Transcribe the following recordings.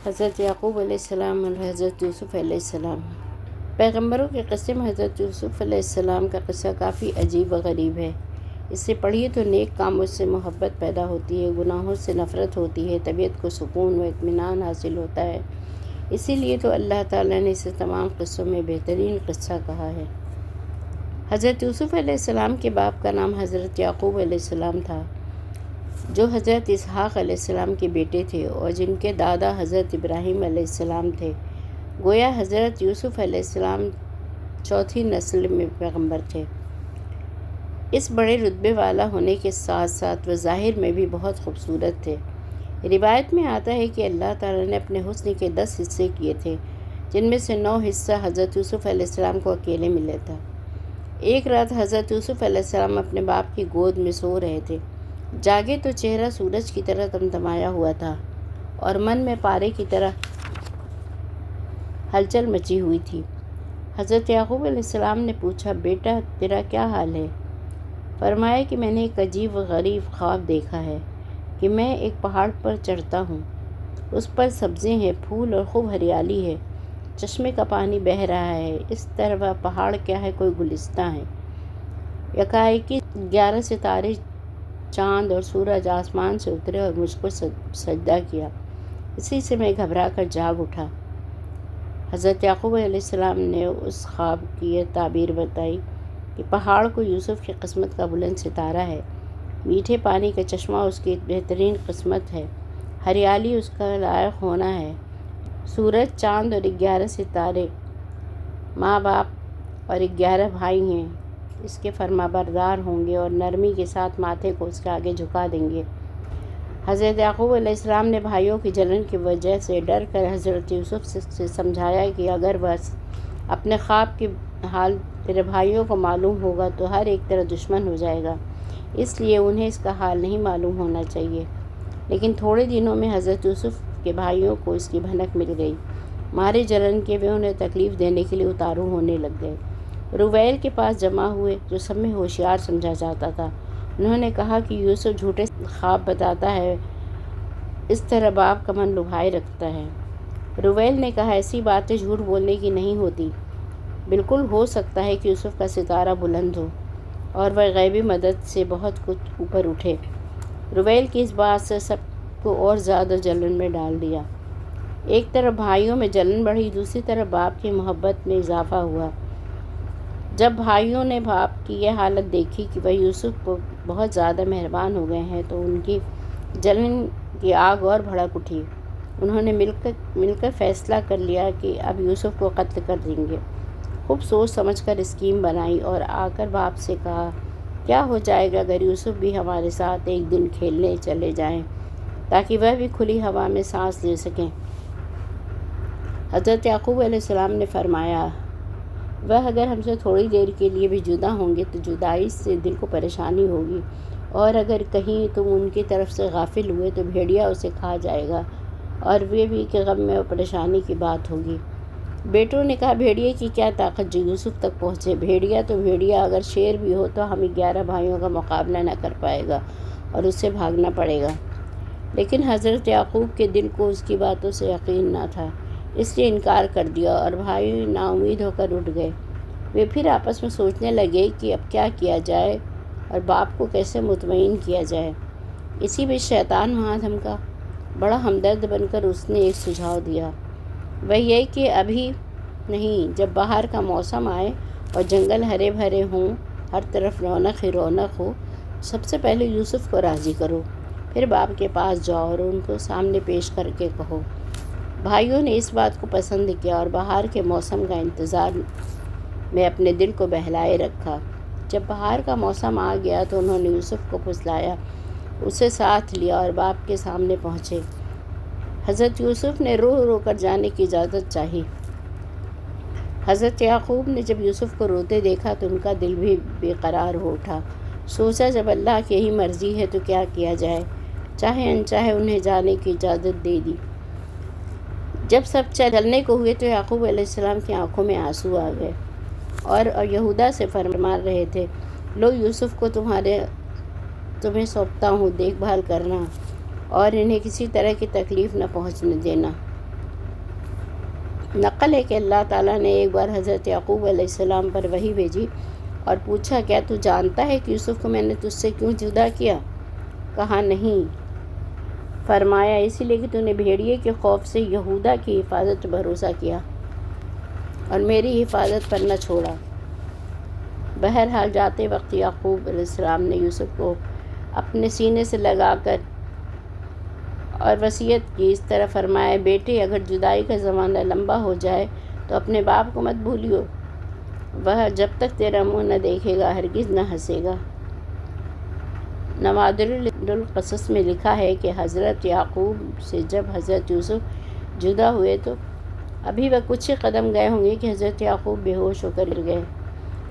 حضرت یعقوب علیہ السلام اور حضرت یوسف علیہ السلام۔ پیغمبروں کے قصے میں حضرت یوسف علیہ السلام کا قصہ کافی عجیب و غریب ہے۔ اسے پڑھیے تو نیک کاموں سے محبت پیدا ہوتی ہے، گناہوں سے نفرت ہوتی ہے، طبیعت کو سکون و اطمینان حاصل ہوتا ہے۔ اسی لیے تو اللہ تعالیٰ نے اسے تمام قصوں میں بہترین قصہ کہا ہے۔ حضرت یوسف علیہ السلام کے باپ کا نام حضرت یعقوب علیہ السلام تھا، جو حضرت اسحاق علیہ السلام کے بیٹے تھے اور جن کے دادا حضرت ابراہیم علیہ السلام تھے۔ گویا حضرت یوسف علیہ السلام چوتھی نسل میں پیغمبر تھے۔ اس بڑے رتبے والا ہونے کے ساتھ ساتھ وہ ظاہر میں بھی بہت خوبصورت تھے۔ روایت میں آتا ہے کہ اللہ تعالیٰ نے اپنے حسن کے 10 حصے کیے تھے، جن میں سے 9 حصہ حضرت یوسف علیہ السلام کو اکیلے ملے تھا۔ ایک رات حضرت یوسف علیہ السلام اپنے باپ کی گود میں سو رہے تھے۔ جاگے تو چہرہ سورج کی طرح تمتمایا ہوا تھا اور من میں پارے کی طرح ہلچل مچی ہوئی تھی۔ حضرت یعقوب علیہ السلام نے پوچھا، بیٹا تیرا کیا حال ہے؟ فرمایا کہ میں نے ایک عجیب و غریب خواب دیکھا ہے کہ میں ایک پہاڑ پر چڑھتا ہوں، اس پر سبزیں ہیں، پھول اور خوب ہریالی ہے، چشمے کا پانی بہہ رہا ہے، اس طرح پہاڑ کیا ہے، کوئی گلستان ہے۔ یکایک 11 ستارے، چاند اور سورج آسمان سے اترے اور مجھ کو سجدہ کیا۔ اسی سے میں گھبرا کر جاگ اٹھا۔ حضرت یعقوب علیہ السلام نے اس خواب کی یہ تعبیر بتائی کہ پہاڑ کو یوسف کی قسمت کا بلند ستارہ ہے، میٹھے پانی کا چشمہ اس کی بہترین قسمت ہے، ہریالی اس کا لائق ہونا ہے، سورج، چاند اور 11 ستارے ماں باپ اور 11 بھائی ہیں، اس کے فرما بردار ہوں گے اور نرمی کے ساتھ ماتھے کو اس کے آگے جھکا دیں گے۔ حضرت یعقوب علیہ السلام نے بھائیوں کی جلن کی وجہ سے ڈر کر حضرت یوسف سے سمجھایا کہ اگر بس اپنے خواب کی حال تیرے بھائیوں کو معلوم ہوگا تو ہر ایک تیرا دشمن ہو جائے گا، اس لیے انہیں اس کا حال نہیں معلوم ہونا چاہیے۔ لیکن تھوڑے دنوں میں حضرت یوسف کے بھائیوں کو اس کی بھنک مل گئی۔ مارے جلن کے وہ انہیں تکلیف دینے کے لیے اتارو ہونے لگ گئے۔ رویل کے پاس جمع ہوئے، جو سب میں ہوشیار سمجھا جاتا تھا۔ انہوں نے کہا کہ یوسف جھوٹے خواب بتاتا ہے، اس طرح باپ کا من لبھائے رکھتا ہے۔ رویل نے کہا، ایسی باتیں جھوٹ بولنے کی نہیں ہوتی، بالکل ہو سکتا ہے کہ یوسف کا ستارہ بلند ہو اور وہ غیبی مدد سے بہت کچھ اوپر اٹھے۔ رویل کی اس بات سے سب کو اور زیادہ جلن میں ڈال دیا۔ ایک طرف بھائیوں میں جلن بڑھی، دوسری طرف باپ کی محبت میں اضافہ ہوا۔ جب بھائیوں نے باپ کی یہ حالت دیکھی کہ وہ یوسف کو بہت زیادہ مہربان ہو گئے ہیں تو ان کی جلن کی آگ اور بھڑک اٹھی۔ انہوں نے مل کر فیصلہ کر لیا کہ اب یوسف کو قتل کر دیں گے۔ خوب سوچ سمجھ کر اسکیم بنائی اور آ کر باپ سے کہا، کیا ہو جائے گا اگر یوسف بھی ہمارے ساتھ ایک دن کھیلنے چلے جائیں تاکہ وہ بھی کھلی ہوا میں سانس لے سکیں؟ حضرت یعقوب علیہ السلام نے فرمایا، وہ اگر ہم سے تھوڑی دیر کے لیے بھی جدا ہوں گے تو جدائی سے دل کو پریشانی ہوگی، اور اگر کہیں تم ان کی طرف سے غافل ہوئے تو بھیڑیا اسے کھا جائے گا، اور وہ بھی کہ غم میں اور پریشانی کی بات ہوگی۔ بیٹوں نے کہا، بھیڑیے کی کیا طاقت جو یوسف تک پہنچے؟ بھیڑیا تو بھیڑیا، اگر شیر بھی ہو تو ہم 11 بھائیوں کا مقابلہ نہ کر پائے گا اور اس سے بھاگنا پڑے گا۔ لیکن حضرت یعقوب کے دل کو اس کی باتوں سے یقین نہ تھا، اس لیے انکار کر دیا اور بھائی نا امید ہو کر اٹھ گئے۔ وہ پھر آپس میں سوچنے لگے کہ اب کیا کیا جائے اور باپ کو کیسے مطمئن کیا جائے۔ اسی بیچ شیطان وہاں دھمکا۔ بڑا ہمدرد بن کر اس نے ایک سجھاؤ دیا، وہ یہ کہ ابھی نہیں، جب باہر کا موسم آئے اور جنگل ہرے بھرے ہوں، ہر طرف رونق ہی رونق ہو، سب سے پہلے یوسف کو راضی کرو، پھر باپ کے پاس جاؤ اور ان کو سامنے پیش کر کے کہو۔ بھائیوں نے اس بات کو پسند کیا اور باہر کے موسم کا انتظار میں اپنے دل کو بہلائے رکھا۔ جب باہر کا موسم آ گیا تو انہوں نے یوسف کو پھسلایا، اسے ساتھ لیا اور باپ کے سامنے پہنچے۔ حضرت یوسف نے رو رو کر جانے کی اجازت چاہی۔ حضرت یعقوب نے جب یوسف کو روتے دیکھا تو ان کا دل بھی بے قرار ہو اٹھا۔ سوچا، جب اللہ کی یہی مرضی ہے تو کیا کیا جائے، چاہے انچاہے انہیں جانے کی اجازت دے دی۔ جب سب چلنے کو ہوئے تو یعقوب علیہ السلام کی آنکھوں میں آنسو آ گئے اور یہودا سے فرما رہے تھے، لو یوسف کو تمہیں سونپتا ہوں، دیکھ بھال کرنا اور انہیں کسی طرح کی تکلیف نہ پہنچنے دینا۔ نقل ہے کہ اللہ تعالیٰ نے ایک بار حضرت یعقوب علیہ السلام پر وحی بھیجی اور پوچھا، کیا تو جانتا ہے کہ یوسف کو میں نے تجھ سے کیوں جدا کیا؟ کہا نہیں۔ فرمایا اسی لیے کہ تو نے بھیڑیے کے خوف سے یہودا کی حفاظت پر بھروسہ کیا اور میری حفاظت پر نہ چھوڑا۔ بہرحال جاتے وقت یعقوب علیہ السلام نے یوسف کو اپنے سینے سے لگا کر اور وصیت کی، اس طرح فرمایا، بیٹے اگر جدائی کا زمانہ لمبا ہو جائے تو اپنے باپ کو مت بھولیو، وہ جب تک تیرا منہ نہ دیکھے گا ہرگز نہ ہنسے گا۔ نوادر القصص میں لکھا ہے کہ حضرت یعقوب سے جب حضرت یوسف جدا ہوئے تو ابھی وہ کچھ ہی قدم گئے ہوں گے کہ حضرت یعقوب بے ہوش ہو کر گر گئے۔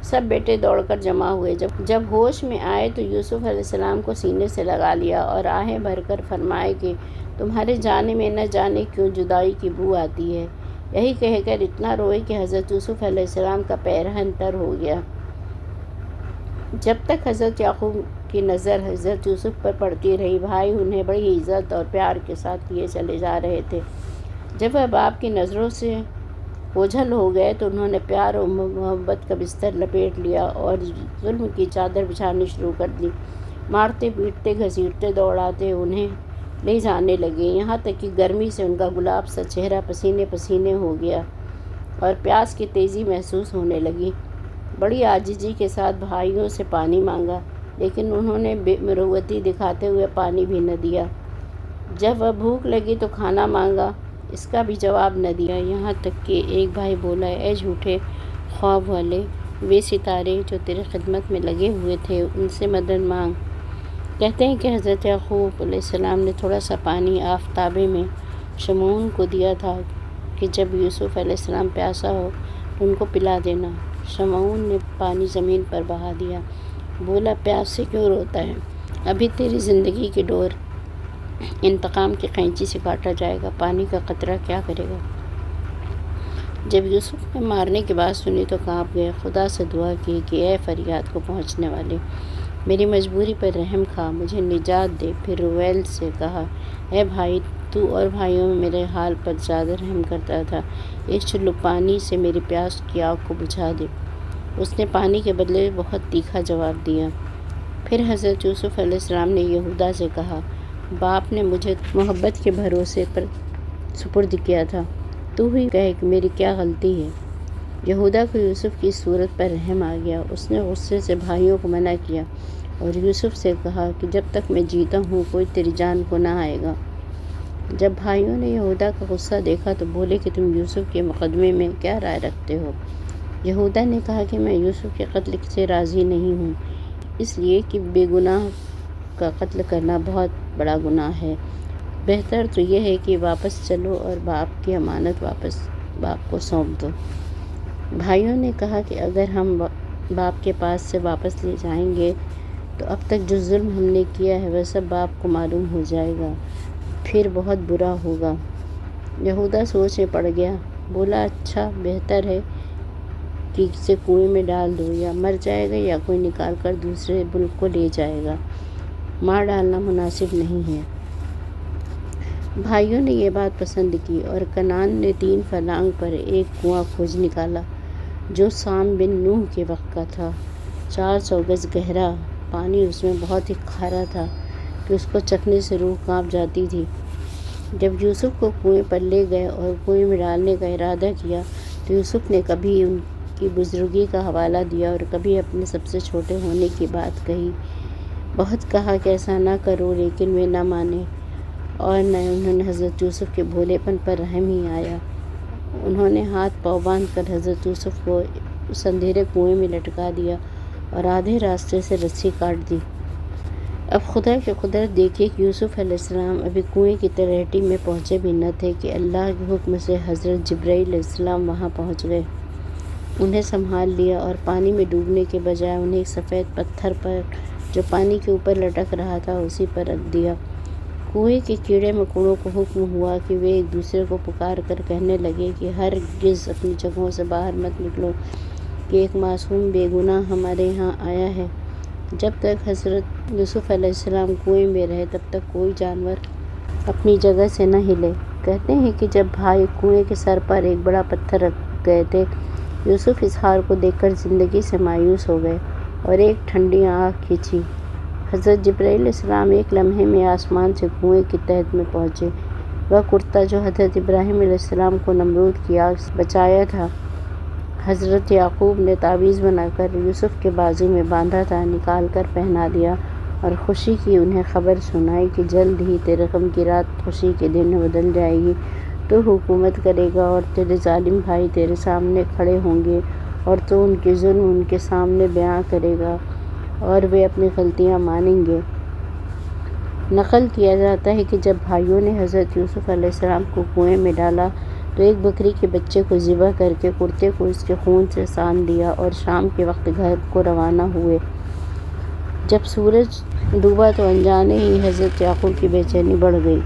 سب بیٹے دوڑ کر جمع ہوئے۔ جب ہوش میں آئے تو یوسف علیہ السلام کو سینے سے لگا لیا اور آہیں بھر کر فرمائے کہ تمہارے جانے میں نہ جانے کیوں جدائی کی بو آتی ہے۔ یہی کہہ کر اتنا روئے کہ حضرت یوسف علیہ السلام کا پیرہن تر ہو گیا۔ جب تک حضرت یعقوب کی نظر حضرت یوسف پر پڑتی رہی، بھائی انہیں بڑی عزت اور پیار کے ساتھ لیے چلے جا رہے تھے۔ جب وہ باپ کی نظروں سے اوجھل ہو گئے تو انہوں نے پیار و محبت کا بستر لپیٹ لیا اور ظلم کی چادر بچھانی شروع کر دی۔ مارتے پیٹتے گھسیٹتے دوڑاتے انہیں لے جانے لگے، یہاں تک کہ گرمی سے ان کا گلاب سا چہرہ پسینے پسینے ہو گیا اور پیاس کی تیزی محسوس ہونے لگی۔ بڑی عاجزی کے ساتھ بھائیوں سے پانی مانگا، لیکن انہوں نے بے مروتی دکھاتے ہوئے پانی بھی نہ دیا۔ جب وہ بھوک لگی تو کھانا مانگا، اس کا بھی جواب نہ دیا، یہاں تک کہ ایک بھائی بولا، اے جھوٹے خواب والے، وہ ستارے جو تیرے خدمت میں لگے ہوئے تھے ان سے مدد مانگ۔ کہتے ہیں کہ حضرت یعقوب علیہ السلام نے تھوڑا سا پانی آفتابے میں شمعون کو دیا تھا کہ جب یوسف علیہ السلام پیاسا ہو تو ان کو پلا دینا۔ شمعون نے پانی زمین پر بہا دیا، بولا، پیاس سے کیوں روتا ہے؟ ابھی تیری زندگی کی ڈور انتقام کی قینچی سے کاٹا جائے گا، پانی کا قطرہ کیا کرے گا؟ جب یوسف نے مارنے کی بات سنی تو کانپ گئے، خدا سے دعا کی کہ اے فریاد کو پہنچنے والے، میری مجبوری پر رحم کھا، مجھے نجات دے۔ پھر رویل سے کہا، اے بھائی، تو اور بھائیوں میں میرے حال پر زیادہ رحم کرتا تھا، ایک چلو پانی سے میری پیاس کی آگ کو بجھا دے۔ اس نے پانی کے بدلے بہت تیکھا جواب دیا۔ پھر حضرت یوسف علیہ السلام نے یہودا سے کہا، باپ نے مجھے محبت کے بھروسے پر سپرد کیا تھا، تو ہی کہے کہ میری کیا غلطی ہے۔ یہودا کو یوسف کی صورت پر رحم آ گیا، اس نے غصے سے بھائیوں کو منع کیا اور یوسف سے کہا کہ جب تک میں جیتا ہوں کوئی تیری جان کو نہ آئے گا۔ جب بھائیوں نے یہودا کا غصہ دیکھا تو بولے کہ تم یوسف کے مقدمے میں کیا رائے رکھتے ہو؟ یہودا نے کہا کہ میں یوسف کے قتل سے راضی نہیں ہوں، اس لیے کہ بے گناہ کا قتل کرنا بہت بڑا گناہ ہے، بہتر تو یہ ہے کہ واپس چلو اور باپ کی امانت واپس باپ کو سونپ دو۔ بھائیوں نے کہا کہ اگر ہم باپ کے پاس سے واپس لے جائیں گے تو اب تک جو ظلم ہم نے کیا ہے وہ سب باپ کو معلوم ہو جائے گا، پھر بہت برا ہوگا۔ یہودا سوچ میں پڑ گیا، بولا، اچھا بہتر ہے کہ اسے کنویں میں ڈال دو، یا مر جائے گا یا کوئی نکال کر دوسرے ملک کو لے جائے گا، مار ڈالنا مناسب نہیں ہے۔ بھائیوں نے یہ بات پسند کی اور کنعان نے 3 فلانگ پر ایک کنواں کھوج نکالا جو سام بن نوح کے وقت کا تھا، 400 گز گہرا، پانی اس میں بہت ہی کھارا تھا کہ اس کو چکھنے سے روح کانپ جاتی تھی۔ جب یوسف کو کنویں پر لے گئے اور کنویں میں ڈالنے کا ارادہ کیا تو یوسف نے کبھی ان کی بزرگی کا حوالہ دیا اور کبھی اپنے سب سے چھوٹے ہونے کی بات کہی۔ بہت کہا کہ ایسا نہ کرو، لیکن وہ نہ مانے اور نہ انہوں نے حضرت یوسف کے بھولے پن پر رحم ہی آیا۔ انہوں نے ہاتھ پاؤں باندھ کر حضرت یوسف کو اس اندھیرے کنویں میں لٹکا دیا اور آدھے راستے سے رسی کاٹ دی۔ اب خدا کی قدرت دیکھیے کہ یوسف علیہ السلام ابھی کنویں کی تلہٹی میں پہنچے بھی نہ تھے کہ اللہ کے حکم سے حضرت جبرائیل علیہ السلام وہاں پہنچ گئے، انہیں سنبھال لیا اور پانی میں ڈوبنے کے بجائے انہیں ایک سفید پتھر پر جو پانی کے اوپر لٹک رہا تھا اسی پر رکھ دیا۔ کنویں کے کیڑے مکوڑوں کو حکم ہوا کہ وہ ایک دوسرے کو پکار کر کہنے لگے کہ ہرگز اپنی جگہوں سے باہر مت نکلو، کہ ایک معصوم بے گناہ ہمارے یہاں آیا ہے۔ جب تک حضرت یوسف علیہ السلام کنویں میں رہے تب تک کوئی جانور اپنی جگہ سے نہ ہلے۔ کہتے ہیں کہ جب بھائی کنویں کے سر پر ایک بڑا پتھر رکھ گئے تھے، یوسف اظہار کو دیکھ کر زندگی سے مایوس ہو گئے اور ایک ٹھنڈی آنکھ کھینچی۔ حضرت جبرائیل علیہ السلام ایک لمحے میں آسمان سے کنویں کی تہہ میں پہنچے۔ وہ کرتا جو حضرت ابراہیم علیہ السلام کو نمرود کی آگ سے بچایا تھا، حضرت یعقوب نے تعویذ بنا کر یوسف کے بازو میں باندھا تھا، نکال کر پہنا دیا اور خوشی کی انہیں خبر سنائی کہ جلد ہی تیرے غم کی رات خوشی کے دن میں بدل جائے گی۔ تو حکومت کرے گا اور تیرے ظالم بھائی تیرے سامنے کھڑے ہوں گے اور تو ان کے ظلم ان کے سامنے بیان کرے گا اور وہ اپنی غلطیاں مانیں گے۔ نقل کیا جاتا ہے کہ جب بھائیوں نے حضرت یوسف علیہ السلام کو کنویں میں ڈالا تو ایک بکری کے بچے کو ذبح کر کے کرتے کو اس کے خون سے سان دیا اور شام کے وقت گھر کو روانہ ہوئے۔ جب سورج ڈوبا تو انجانے ہی حضرت یعقوب کی بے چینی بڑھ گئی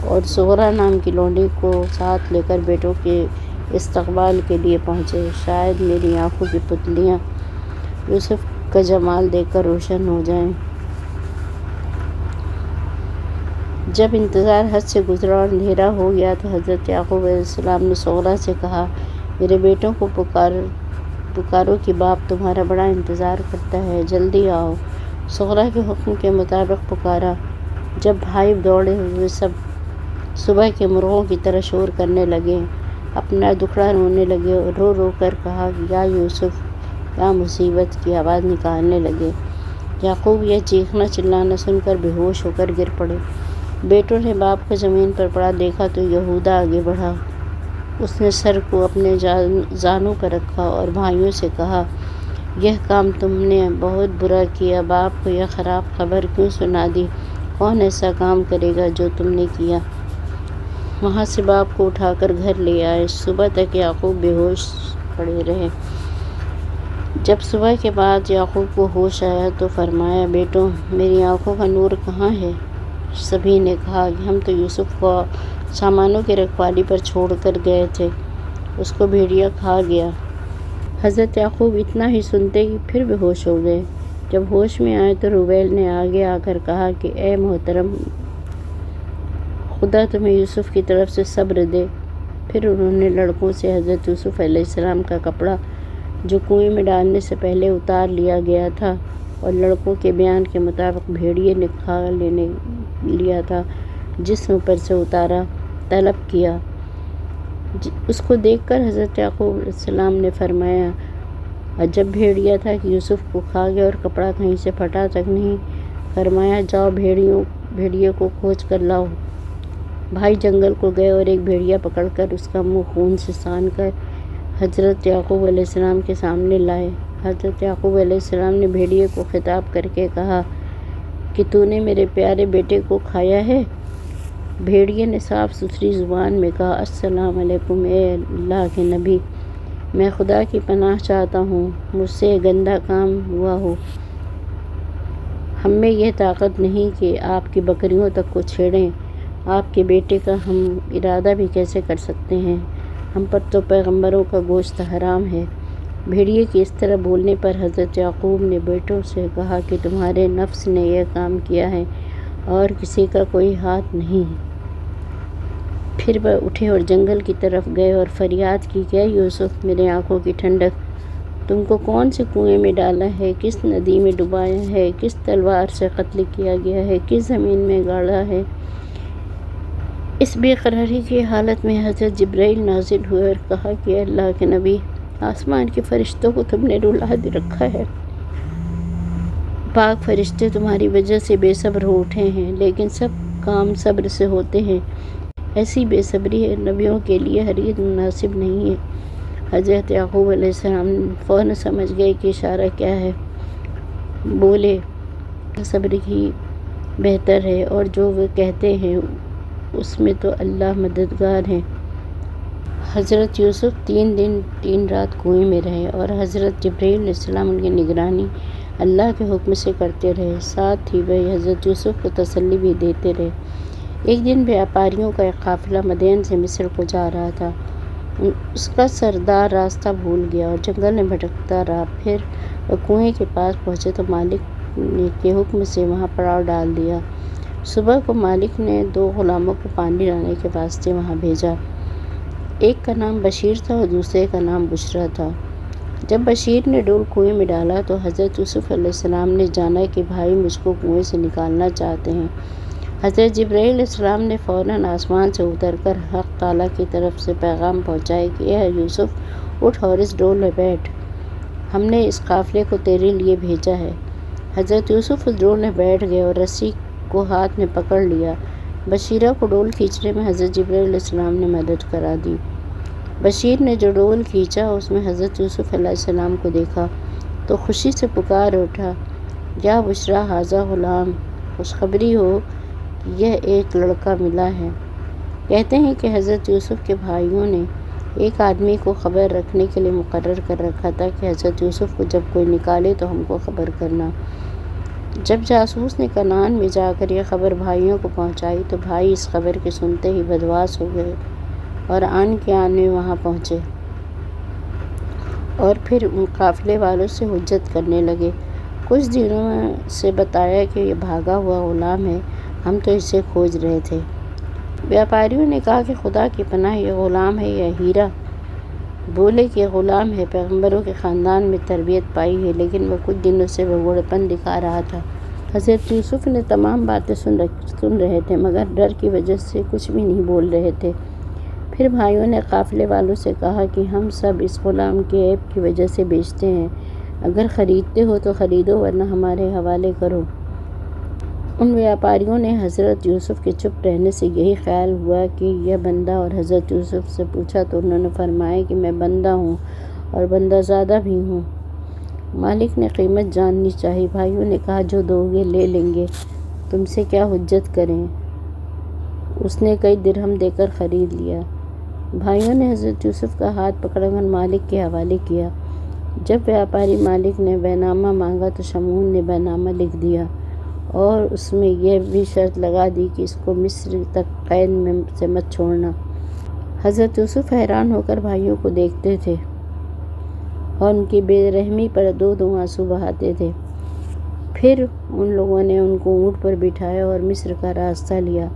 اور صغرا نام کی لونڈی کو ساتھ لے کر بیٹوں کے استقبال کے لیے پہنچے۔ شاید میری آنکھوں کی پتلیاں یوسف کا جمال دیکھ کر روشن ہو جائیں۔ جب انتظار حد سے گزرا اور اندھیرا ہو گیا تو حضرت یعقوب علیہ السلام نے صغرا سے کہا، میرے بیٹوں کو پکارو کہ باپ تمہارا بڑا انتظار کرتا ہے، جلدی آؤ۔ صغرا کے حکم کے مطابق پکارا۔ جب بھائی دوڑے ہوئے سب صبح کے مرغوں کی طرح شور کرنے لگے، اپنا دکھڑا رونے لگے اور رو رو کر کہا، یا یوسف یا مصیبت کی آواز نکالنے لگے۔ یعقوب یہ چیخنا چلانا سن کر بے ہوش ہو کر گر پڑے۔ بیٹوں نے باپ کو زمین پر پڑا دیکھا تو یہودا آگے بڑھا۔ اس نے سر کو اپنے زانوں پر رکھا اور بھائیوں سے کہا، یہ کام تم نے بہت برا کیا، باپ کو یہ خراب خبر کیوں سنا دی؟ کون ایسا کام کرے گا جو تم نے کیا؟ وہاں سے باپ کو اٹھا کر گھر لے آئے۔ صبح تک یعقوب بے ہوش پڑے رہے۔ جب صبح کے بعد یعقوب کو ہوش آیا تو فرمایا، بیٹوں میری آنکھوں کا نور کہاں ہے؟ سبھی نے کہا کہ ہم تو یوسف کو سامانوں کی رکھوالی پر چھوڑ کر گئے تھے، اس کو بھیڑیا کھا گیا۔ حضرت یعقوب اتنا ہی سنتے ہی پھر بے ہوش ہو گئے۔ جب ہوش میں آئے تو روبیل نے آگے آ کر کہا کہ اے محترم، خدا تمہیں یوسف کی طرف سے صبر دے۔ پھر انہوں نے لڑکوں سے حضرت یوسف علیہ السلام کا کپڑا جو کنویں میں ڈالنے سے پہلے اتار لیا گیا تھا اور لڑکوں کے بیان کے مطابق بھیڑیے نے کھا لیا تھا، جسم پر سے اتارا، طلب کیا۔ اس کو دیکھ کر حضرت یعقوب علیہ السلام نے فرمایا، عجب بھیڑیا تھا کہ یوسف کو کھا گیا اور کپڑا کہیں سے پھٹا تک نہیں۔ فرمایا، جاؤ بھیڑیے کو کھوج کر لاؤ۔ بھائی جنگل کو گئے اور ایک بھیڑیا پکڑ کر اس کا منہ خون سے سان کر حضرت یعقوب علیہ السلام کے سامنے لائے۔ حضرت یعقوب علیہ السلام نے بھیڑیے کو خطاب کر کے کہا کہ تو نے میرے پیارے بیٹے کو کھایا ہے؟ بھیڑیے نے صاف ستھری زبان میں کہا، السلام علیکم اے اللہ کے نبی، میں خدا کی پناہ چاہتا ہوں، مجھ سے گندا کام ہوا ہو۔ ہم میں یہ طاقت نہیں کہ آپ کی بکریوں تک کو چھیڑیں، آپ کے بیٹے کا ہم ارادہ بھی کیسے کر سکتے ہیں؟ ہم پر تو پیغمبروں کا گوشت حرام ہے۔ بھیڑیے کے اس طرح بولنے پر حضرت یعقوب نے بیٹوں سے کہا کہ تمہارے نفس نے یہ کام کیا ہے اور کسی کا کوئی ہاتھ نہیں۔ پھر وہ اٹھے اور جنگل کی طرف گئے اور فریاد کی کہ اے یوسف، میرے آنکھوں کی ٹھنڈک، تم کو کون سے کنویں میں ڈالا ہے، کس ندی میں ڈبایا ہے، کس تلوار سے قتل کیا گیا ہے، کس زمین میں گاڑا ہے؟ اس بے قراری کی حالت میں حضرت جبرائیل نازل ہوئے اور کہا کہ اے اللہ کے نبی، آسمان کے فرشتوں کو تم نے رلا رکھا ہے۔ پاک فرشتے تمہاری وجہ سے بے صبر ہو اٹھے ہیں، لیکن سب کام صبر سے ہوتے ہیں۔ ایسی بے صبری نبیوں کے لیے ہرگز مناسب نہیں ہے۔ حضرت یعقوب علیہ السلام فوراً سمجھ گئے کہ اشارہ کیا ہے، بولے، صبر ہی بہتر ہے اور جو وہ کہتے ہیں اس میں تو اللہ مددگار ہے۔ حضرت یوسف 3 دن 3 رات کنویں میں رہے اور حضرت جبرائیل علیہ السلام ان کی نگرانی اللہ کے حکم سے کرتے رہے، ساتھ ہی وہ حضرت یوسف کو تسلی بھی دیتے رہے۔ ایک دن بیاپاریوں کا ایک قافلہ مدین سے مصر کو جا رہا تھا۔ اس کا سردار راستہ بھول گیا اور جنگل میں بھٹکتا رہا۔ پھر وہ کنویں کے پاس پہنچے تو مالک کے حکم سے وہاں پڑاؤ ڈال دیا۔ صبح کو مالک نے 2 غلاموں کو پانی لانے کے واسطے وہاں بھیجا۔ ایک کا نام بشیر تھا اور دوسرے کا نام بشریٰ تھا۔ جب بشیر نے ڈول کنویں میں ڈالا تو حضرت یوسف علیہ السلام نے جانا کہ بھائی مجھ کو کنویں سے نکالنا چاہتے ہیں۔ حضرت جبرائیل علیہ السلام نے فوراً آسمان سے اتر کر حق تعالیٰ کی طرف سے پیغام پہنچایا کہ اے یوسف، اٹھ اور اس ڈول میں بیٹھ، ہم نے اس قافلے کو تیرے لیے بھیجا ہے۔ حضرت یوسف اس ڈول میں بیٹھ گئے اور رسی کو ہاتھ میں پکڑ لیا۔ بشیرہ کو ڈول کھینچنے میں حضرت جبرائیل علیہ السلام نے مدد کرا دی۔ بشیر نے جو ڈول کھینچا اس میں حضرت یوسف علیہ السلام کو دیکھا تو خوشی سے پکار اٹھا، یا بشریٰ ھذا غلام، خوشخبری ہو کہ یہ ایک لڑکا ملا ہے۔ کہتے ہیں کہ حضرت یوسف کے بھائیوں نے ایک آدمی کو خبر رکھنے کے لیے مقرر کر رکھا تھا کہ حضرت یوسف کو جب کوئی نکالے تو ہم کو خبر کرنا۔ جب جاسوس نے کنعان میں جا کر یہ خبر بھائیوں کو پہنچائی تو بھائی اس خبر کے سنتے ہی بدحواس ہو گئے اور آن کے آن میں وہاں پہنچے اور پھر ان قافلے والوں سے حجت کرنے لگے۔ کچھ دنوں سے بتایا کہ یہ بھاگا ہوا غلام ہے، ہم تو اسے کھوج رہے تھے۔ بیاپاریوں نے کہا کہ خدا کی پناہ، یہ غلام ہے یا ہیرا؟ بولے کہ یہ غلام ہے، پیغمبروں کے خاندان میں تربیت پائی ہے، لیکن وہ کچھ دنوں سے بگوڑ پن دکھا رہا تھا۔ حضرت یوسف نے تمام باتیں سن رہے تھے مگر ڈر کی وجہ سے کچھ بھی نہیں بول رہے تھے۔ پھر بھائیوں نے قافلے والوں سے کہا کہ ہم سب اس غلام کے عیب کی وجہ سے بیچتے ہیں، اگر خریدتے ہو تو خریدو ورنہ ہمارے حوالے کرو۔ ان بیاپاریوں نے حضرت یوسف کے چپ رہنے سے یہی خیال ہوا کہ یہ بندہ، اور حضرت یوسف سے پوچھا تو انہوں نے فرمایا کہ میں بندہ ہوں اور بندہ زادہ بھی ہوں۔ مالک نے قیمت جاننی چاہی۔ بھائیوں نے کہا جو دو گے لے لیں گے، تم سے کیا حجت کریں۔ اس نے کئی درہم دے کر خرید لیا۔ بھائیوں نے حضرت یوسف کا ہاتھ پکڑ کر مالک کے حوالے کیا۔ جب بیاپاری مالک نے بینامہ مانگا تو شمعون نے بینامہ لکھ دیا اور اس میں یہ بھی شرط لگا دی کہ اس کو مصر تک قید میں سے مت چھوڑنا۔ حضرت یوسف حیران ہو کر بھائیوں کو دیکھتے تھے اور ان کی بے رحمی پر دو دو آنسو بہاتے تھے۔ پھر ان لوگوں نے ان کو اونٹ پر بٹھایا اور مصر کا راستہ لیا۔